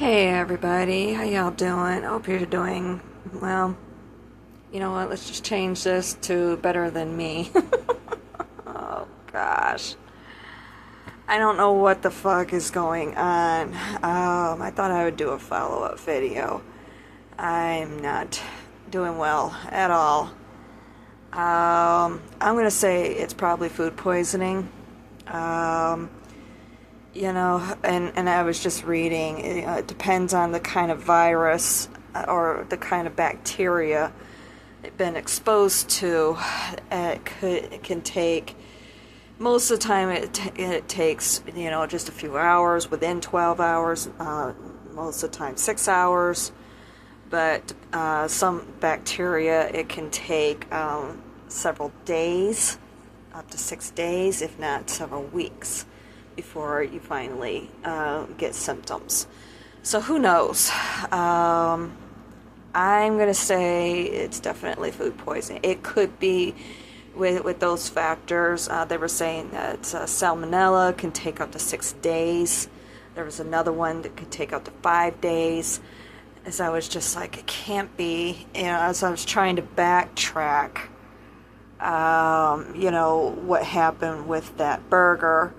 Hey everybody, how y'all doing? I hope you're doing well. You know what? Let's just change this to better than me. Oh gosh. I don't know what the fuck is going on. I thought I would do a follow-up video. I'm not doing well at all. I'm gonna say it's probably food poisoning. Um, and I was just reading, it depends on the kind of virus or the kind of bacteria it's been exposed to. It can take, most of the time it takes, just a few hours, within 12 hours, most of the time 6 hours. But some bacteria, it can take several days, up to 6 days, if not several weeks, before you finally get symptoms. So who knows? I'm going to say it's definitely food poisoning. It could be with those factors. They were saying that salmonella can take up to 6 days. There was another one that could take up to 5 days. As I was just like, it can't be, as I was trying to backtrack, what happened with that burger.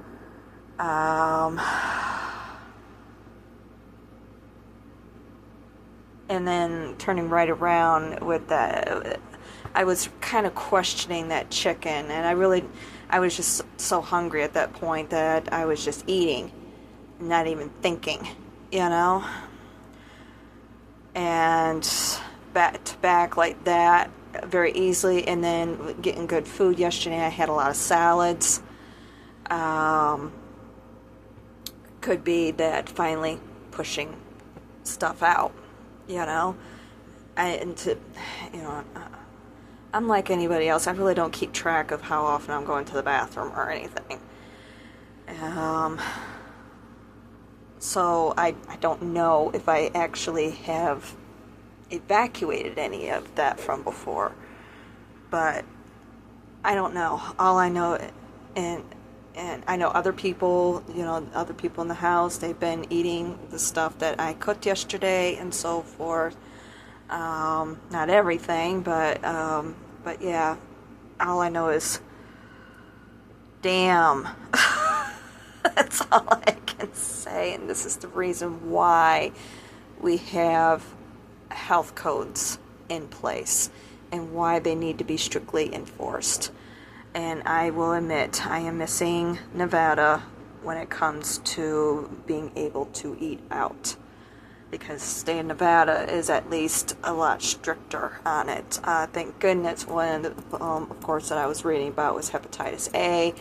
And then turning right around with that, I was kind of questioning that chicken, and I was just so hungry at that point that I was just eating, not even thinking, and back to back like that very easily. And then getting good food yesterday, I had a lot of salads. Could be that finally pushing stuff out, I'm like anybody else. I really don't keep track of how often I'm going to the bathroom or anything. So I don't know if I actually have evacuated any of that from before, but I don't know. All I know, and I know other people, other people in the house, they've been eating the stuff that I cooked yesterday and so forth. Not everything, but yeah, all I know is, damn. That's all I can say, and this is the reason why we have health codes in place and why they need to be strictly enforced. And I will admit, I am missing Nevada when it comes to being able to eat out, because the state of Nevada is at least a lot stricter on it. Thank goodness. One of course, that I was reading about was hepatitis A.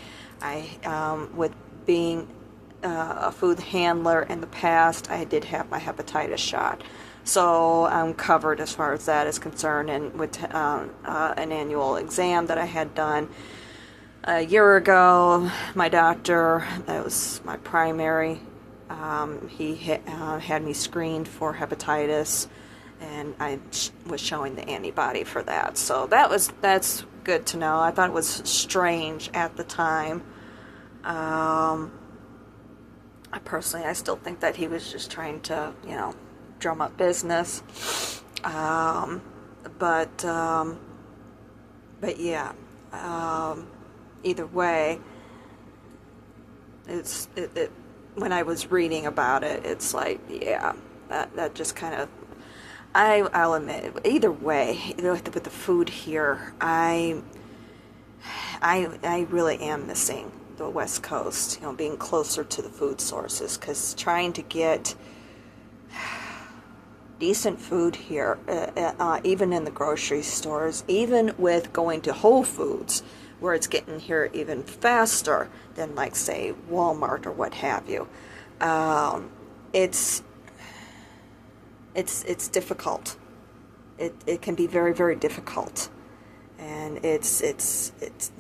With being a food handler in the past, I did have my hepatitis shot. So I'm covered as far as that is concerned. And with an annual exam that I had done a year ago, my doctor, that was my primary, he had me screened for hepatitis, and I was showing the antibody for that. So that's good to know. I thought it was strange at the time. I still think that he was just trying to, drum up business. But yeah. Either way, when I was reading about it, it's like, yeah, that just kind of, I'll admit, either way, with the food here, I really am missing the West Coast, being closer to the food sources, because trying to get decent food here, even in the grocery stores, even with going to Whole Foods, where it's getting here even faster than, like, say, Walmart or what have you. It's difficult. It can be very, very difficult, and it's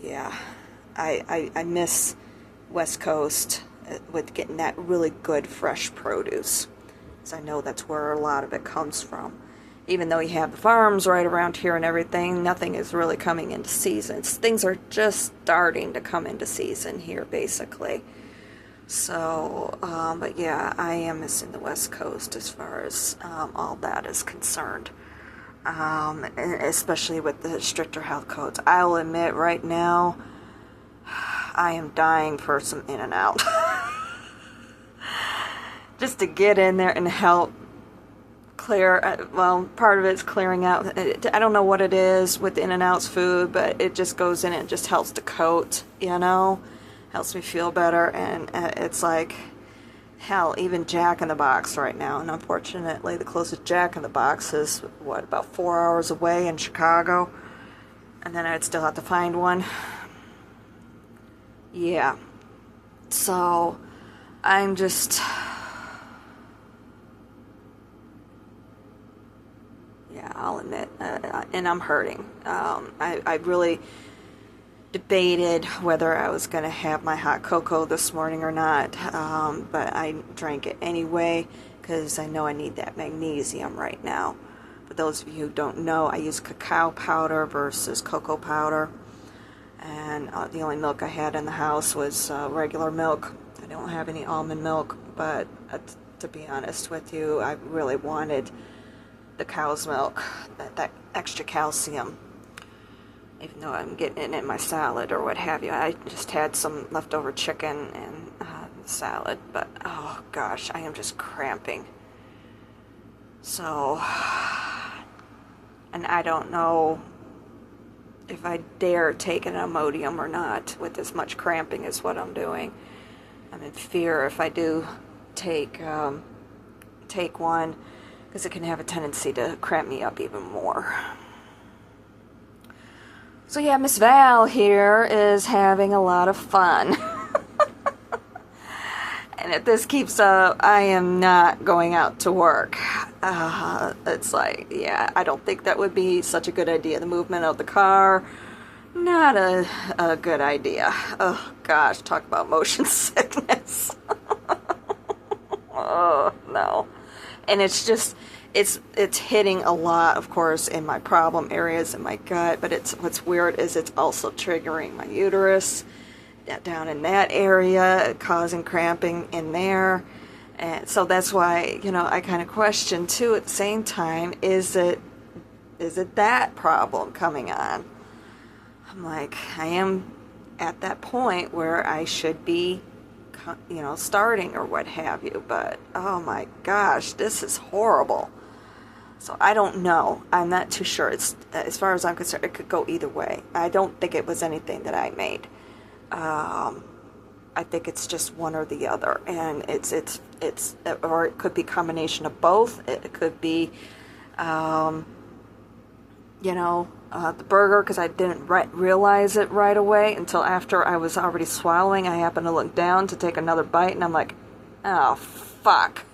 yeah. I miss West Coast with getting that really good fresh produce, because I know that's where a lot of it comes from. Even though you have the farms right around here and everything, nothing is really coming into season. Things are just starting to come into season here, basically. So, but yeah, I am missing the West Coast as far as all that is concerned. Especially with the stricter health codes. I'll admit right now, I am dying for some In-N-Out. Just to get in there and help clear, well, part of it's clearing out. I don't know what it is with In-N-Out's food, but it just goes in and just helps to coat, helps me feel better. And it's like, hell, even Jack in the Box right now. And unfortunately, the closest Jack in the Box is, what, about 4 hours away in Chicago? And then I'd still have to find one. Yeah. So, I'm just... yeah, I'll admit. And I'm hurting. I really debated whether I was going to have my hot cocoa this morning or not, but I drank it anyway because I know I need that magnesium right now. For those of you who don't know, I use cacao powder versus cocoa powder, and the only milk I had in the house was regular milk. I don't have any almond milk, but to be honest with you, I really wanted the cow's milk, that extra calcium. Even though I'm getting it in my salad or what have you. I just had some leftover chicken and salad, but oh gosh, I am just cramping. So, and I don't know if I dare take an Imodium or not with as much cramping as what I'm doing. I'm in fear if I do take one, because it can have a tendency to cramp me up even more. So yeah, Miss Val here is having a lot of fun. And if this keeps up, I am not going out to work. It's like, yeah, I don't think that would be such a good idea. The movement of the car, not a good idea. Oh gosh, talk about motion sickness. Oh no. And it's just... It's hitting a lot, of course, in my problem areas in my gut, but what's weird is it's also triggering my uterus down in that area, causing cramping in there. And so that's why, I kind of question too at the same time, is it that problem coming on? I'm like, I am at that point where I should be starting or what have you, but oh my gosh, this is horrible. So I don't know. I'm not too sure. It's, as far as I'm concerned, it could go either way. I don't think it was anything that I made. I think it's just one or the other, and it's or it could be a combination of both. It could be, the burger, because I didn't realize it right away until after I was already swallowing. I happened to look down to take another bite, and I'm like, oh fuck,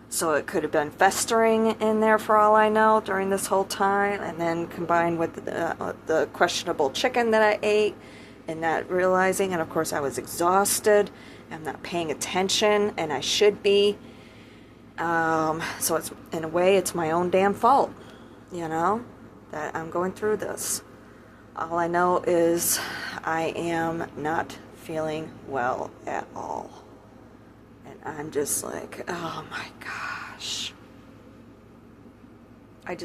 So it could have been festering in there for all I know during this whole time, and then combined with the questionable chicken that I ate and not realizing, and of course I was exhausted, I'm not paying attention, and I should be. So it's, in a way, it's my own damn fault, that I'm going through this. All I know is I am not feeling well at all. I'm just like, oh my gosh. I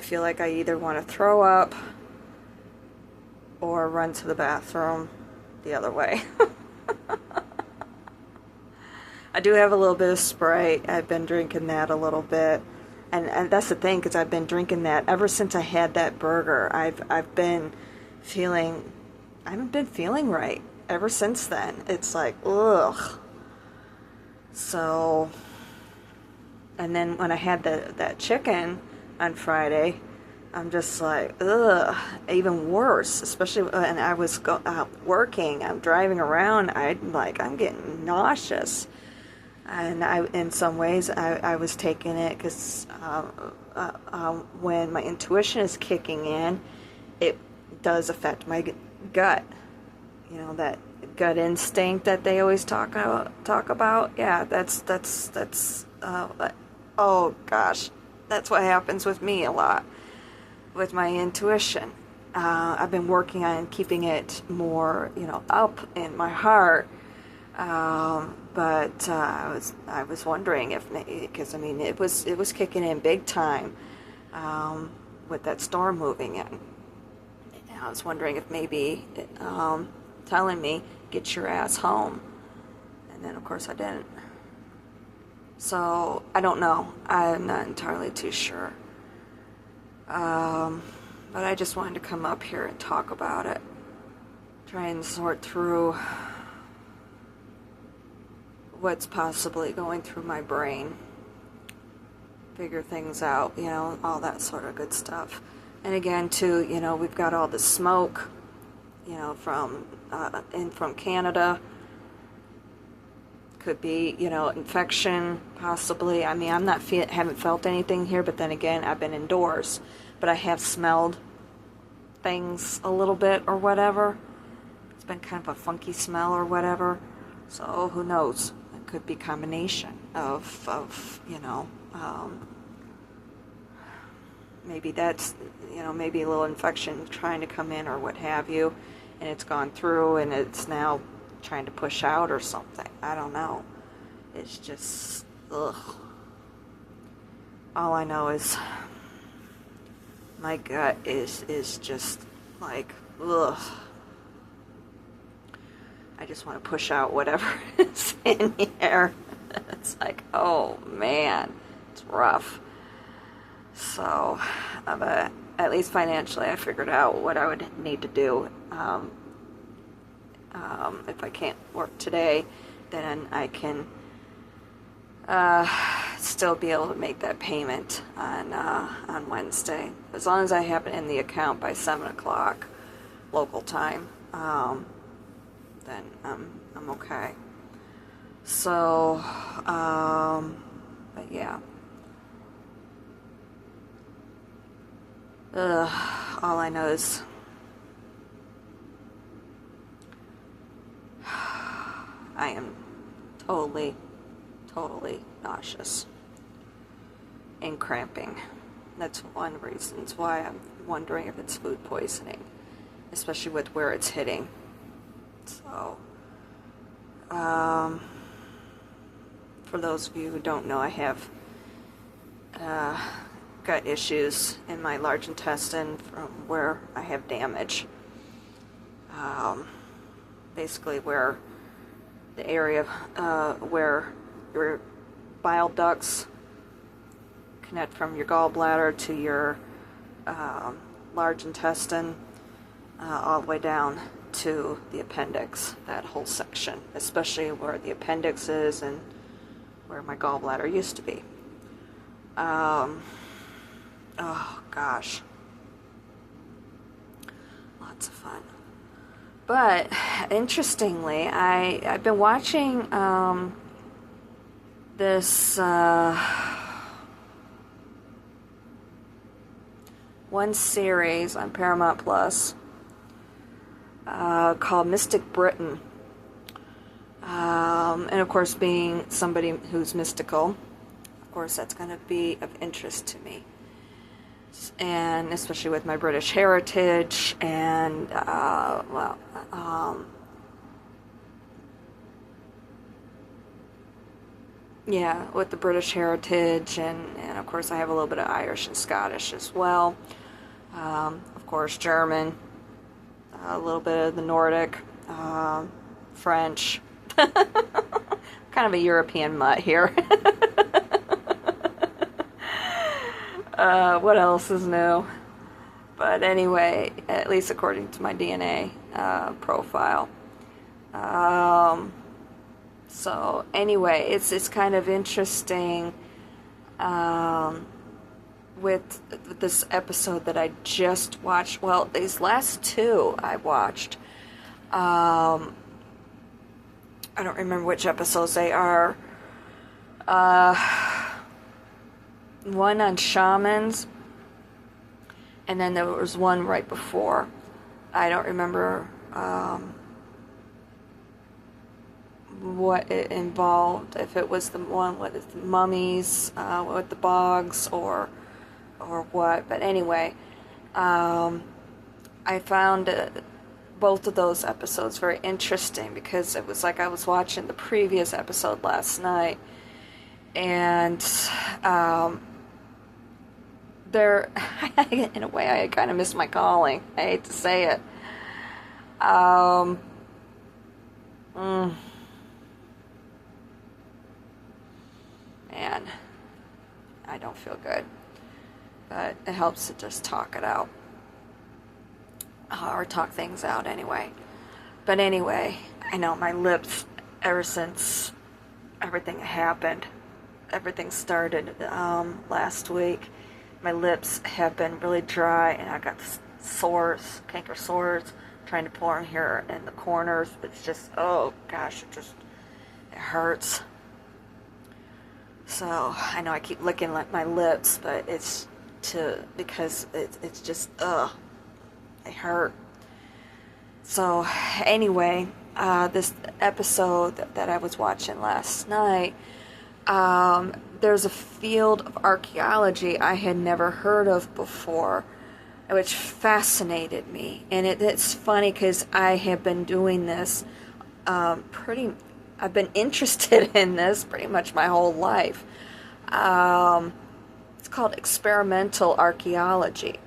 feel like I either want to throw up or run to the bathroom the other way. I do have a little bit of Sprite. I've been drinking that a little bit. And that's the thing, because I've been drinking that ever since I had that burger. I haven't been feeling right ever since then. It's like, ugh. So, and then when I had that chicken on Friday, I'm just like, ugh, even worse. Especially when I was working, I'm driving around, I'm getting nauseous. And in some ways, I was taking it because when my intuition is kicking in, it does affect my gut. That gut instinct that they always talk about. Yeah, that's oh gosh, that's what happens with me a lot with my intuition. I've been working on keeping it more, up in my heart, But I was wondering if, because I mean it was kicking in big time with that storm moving in. And I was wondering if maybe telling me, get your ass home, and then of course I didn't. So I don't know. I'm not entirely too sure. But I just wanted to come up here and talk about it. Try and sort through what's possibly going through my brain. Figure things out, all that sort of good stuff. And again, too, we've got all the smoke, from Canada. Could be, infection, possibly. I mean, haven't felt anything here, but then again, I've been indoors. But I have smelled things a little bit or whatever. It's been kind of a funky smell or whatever. So who knows? It could be a combination of maybe that's, maybe a little infection trying to come in or what have you, and it's gone through and it's now trying to push out or something. I don't know. It's just, ugh. All I know is my gut is just like, ugh. I just want to push out whatever is in here. It's like, oh man, it's rough. So, but at least financially, I figured out what I would need to do. If I can't work today, then I can still be able to make that payment on Wednesday, as long as I have it in the account by 7 o'clock local time. Then I'm okay. So, but yeah. All I know is I am totally nauseous and cramping. That's one of the reasons why I'm wondering if it's food poisoning, especially with where it's hitting. So, for those of you who don't know, I have gut issues in my large intestine from where I have damage. Basically where the area where your bile ducts connect from your gallbladder to your large intestine, all the way down to the appendix, that whole section, especially where the appendix is and where my gallbladder used to be. Oh gosh, lots of fun. But interestingly, I've been watching this one series on Paramount Plus called Mystic Britain. And of course, being somebody who's mystical, of course that's going to be of interest to me. And especially with my British heritage and, yeah, with the British heritage, and of course I have a little bit of Irish and Scottish as well. Of course, German, a little bit of the Nordic, French, kind of a European mutt here. What else is new? But anyway, at least according to my DNA profile. So anyway, it's kind of interesting with this episode that I just watched. Well, these last two I watched. I don't remember which episodes they are. One on shamans, and then there was one right before. I don't remember what it involved, if it was the one with the mummies, with the bogs, or what. But anyway, I found both of those episodes very interesting because it was like I was watching the previous episode last night, and there, in a way, I kind of miss my calling. I hate to say it. Man, I don't feel good, but it helps to just talk it out, or talk things out anyway. But anyway, I know my lips, ever since everything happened, everything started last week, my lips have been really dry, and I got sores, canker sores, trying to pull in here in the corners. It's just, oh gosh, it hurts. So I know I keep licking at my lips, but it's because it's just, they hurt. So anyway, this episode that I was watching last night, there's a field of archaeology I had never heard of before, which fascinated me. And it's funny because I have been doing this I've been interested in this pretty much my whole life. It's called experimental archaeology,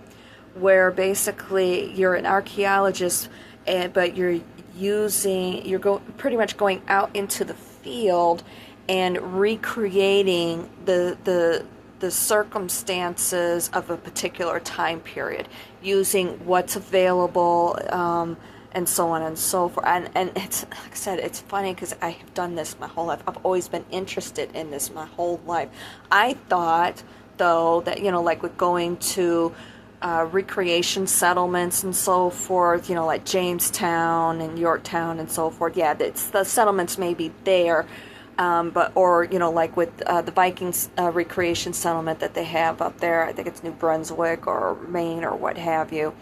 where basically you're an archaeologist, but you're pretty much going out into the field and recreating the circumstances of a particular time period, using what's available, and so on and so forth. And it's, like I said, it's funny because I have done this my whole life. I've always been interested in this my whole life. I thought, though, that, like with going to recreation settlements and so forth, like Jamestown and Yorktown and so forth, yeah, the settlements may be there, or like with the Vikings recreation settlement that they have up there, I think it's New Brunswick or Maine or what have you,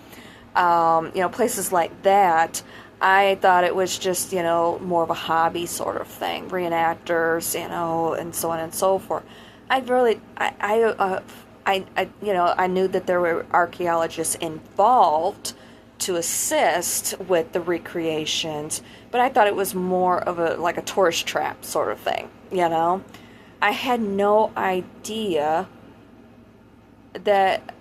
places like that. I thought it was just, more of a hobby sort of thing, reenactors, and so on and so forth. I knew that there were archaeologists involved to assist with the recreations, but I thought it was more of a tourist trap sort of thing, I had no idea that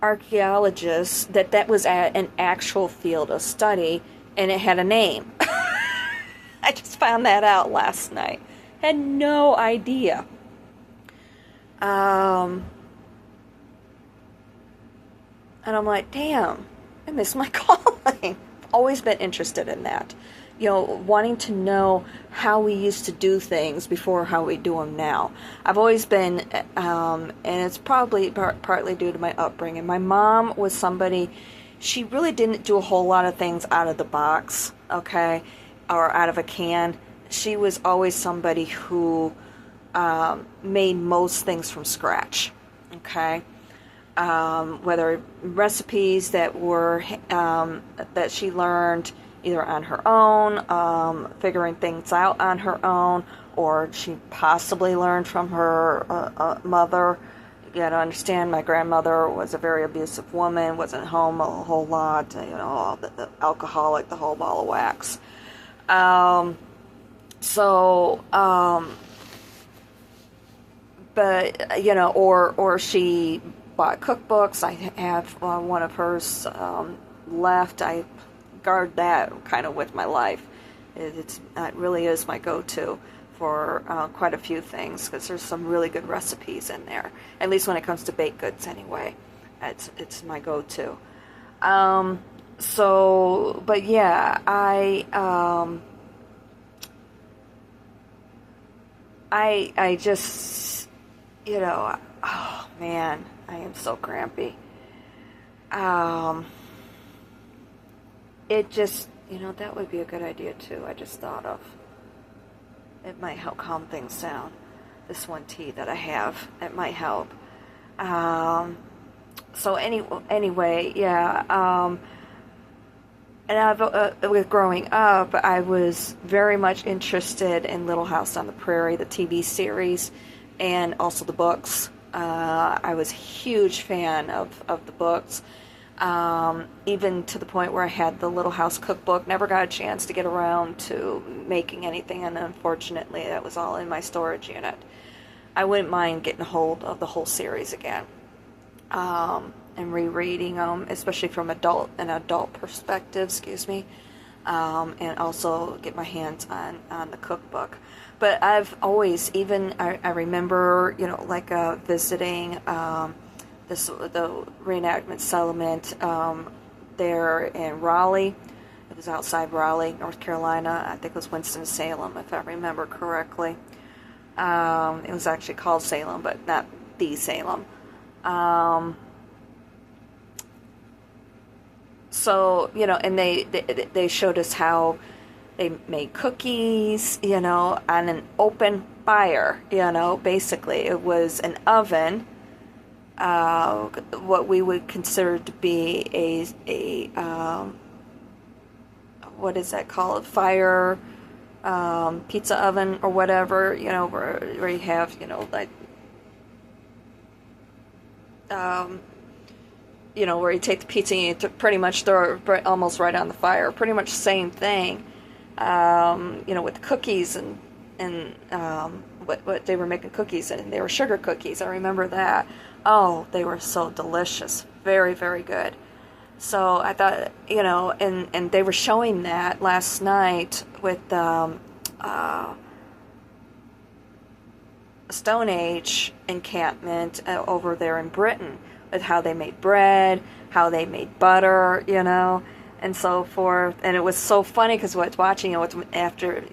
archaeologists, that was an actual field of study, and it had a name. I just found that out last night. Had no idea. And I'm like, damn, I miss my calling. Always been interested in that. Wanting to know how we used to do things before how we do them now. I've always been, and it's probably partly due to my upbringing. My mom was somebody, she really didn't do a whole lot of things out of the box, okay, or out of a can. She was always somebody who made most things from scratch, okay? Whether recipes that were that she learned either on her own, figuring things out on her own, or she possibly learned from her mother. You got to understand, my grandmother was a very abusive woman, wasn't home a whole lot, the alcoholic, the whole ball of wax. But, or she bought cookbooks. I have one of hers left. I guard that kind of with my life. It really is my go-to for quite a few things, because there's some really good recipes in there. At least when it comes to baked goods, anyway. It's my go-to. But yeah, I just, oh man, I am so crampy. It just, that would be a good idea too. I just thought of. It might help calm things down. This one tea that I have, it might help. Anyway, yeah. And with growing up, I was very much interested in Little House on the Prairie, the TV series, and also the books. I was a huge fan of the books. Even to the point where I had the Little House cookbook. Never got a chance to get around to making anything, and unfortunately that was all in my storage unit. I wouldn't mind getting a hold of the whole series again, and rereading them, especially from an adult perspective, excuse me, and also get my hands on the cookbook. But I've always, even I remember, like visiting the reenactment settlement there in Raleigh. It was outside Raleigh, North Carolina. I think it was Winston-Salem, if I remember correctly. It was actually called Salem, but not the Salem. So, and they showed us how they made cookies, on an open fire, basically. It was an oven, what we would consider to be a what is that called? Fire, pizza oven or whatever, where you have, like, where you take the pizza and you pretty much throw it almost right on the fire. Pretty much the same thing, with the cookies and what they were making cookies, and they were sugar cookies. I remember that. Oh, they were so delicious. Very, very good. So I thought, and they were showing that last night with Stone Age encampment over there in Britain, with how they made bread, how they made butter, and so forth. And it was so funny because watching it after,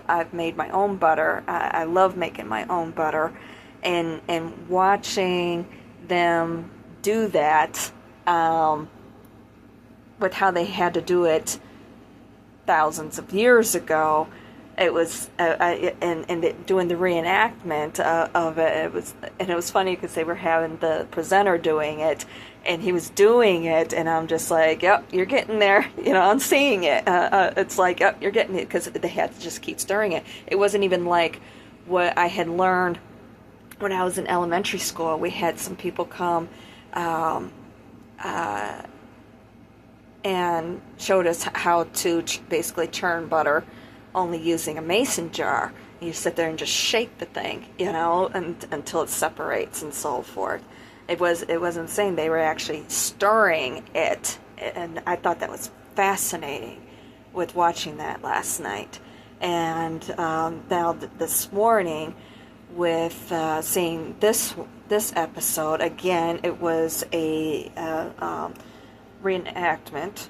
I've made my own butter. I love making my own butter, and watching them do that, with how they had to do it thousands of years ago. It was doing the reenactment of it. It was funny because they were having the presenter doing it, and he was doing it, and I'm just like, yep, you're getting there. I'm seeing it. It's like, yep, you're getting it, because they had to just keep stirring it. It wasn't even like what I had learned when I was in elementary school. We had some people come and showed us how to basically churn butter, only using a mason jar. You sit there and just shake the thing, until it separates and so forth. It was insane. They were actually stirring it, and I thought that was fascinating with watching that last night. And now this morning, with seeing this episode again, it was a reenactment.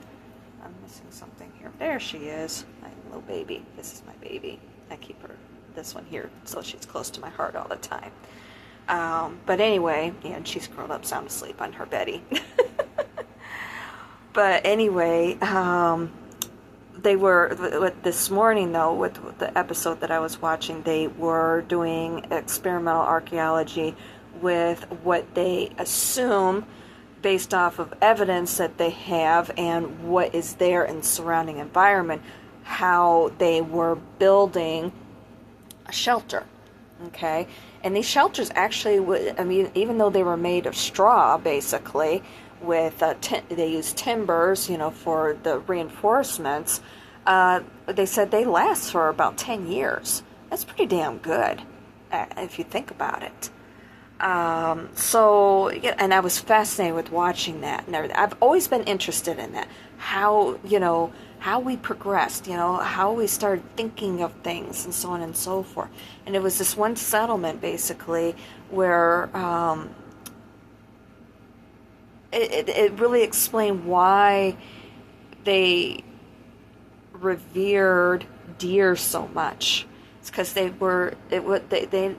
I'm missing something here. There she is. Little baby. This is my baby. I keep this one here, so she's close to my heart all the time. But anyway, and she's curled up sound asleep on her Betty. But anyway, they were, this morning though, with the episode that I was watching, they were doing experimental archaeology with what they assume, based off of evidence that they have and what is there in the surrounding environment, how they were building a shelter, okay? And these shelters actually, even though they were made of straw, basically, with they used timbers, for the reinforcements, they said they last for about 10 years. That's pretty damn good, if you think about it. So, yeah, and I was fascinated with watching that and everything. I've always been interested in that. How we progressed, how we started thinking of things and so on and so forth. And it was this one settlement, basically, where it really explained why they revered deer so much. It's because they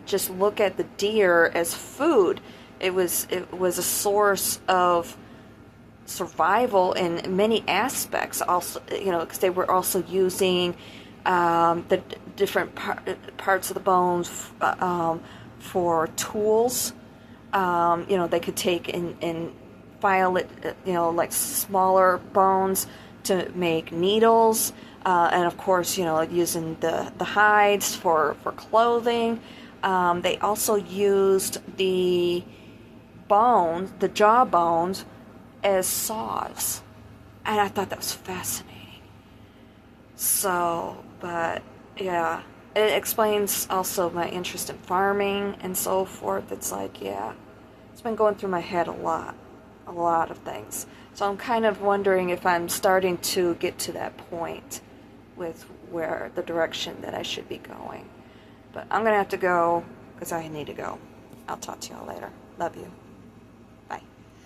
just look at the deer as food. It was a source of survival in many aspects. Also, because they were also using the different parts of the bones for tools. They could take and file it, like smaller bones to make needles. And of course, using the hides for clothing. They also used the bones, the jaw bones, as saws. And I thought that was fascinating. So, but yeah, it explains also my interest in farming and so forth. It's like, yeah, it's been going through my head a lot of things. So I'm kind of wondering if I'm starting to get to that point with where the direction that I should be going. But I'm going to have to go because I need to go. I'll talk to y'all later. Love you.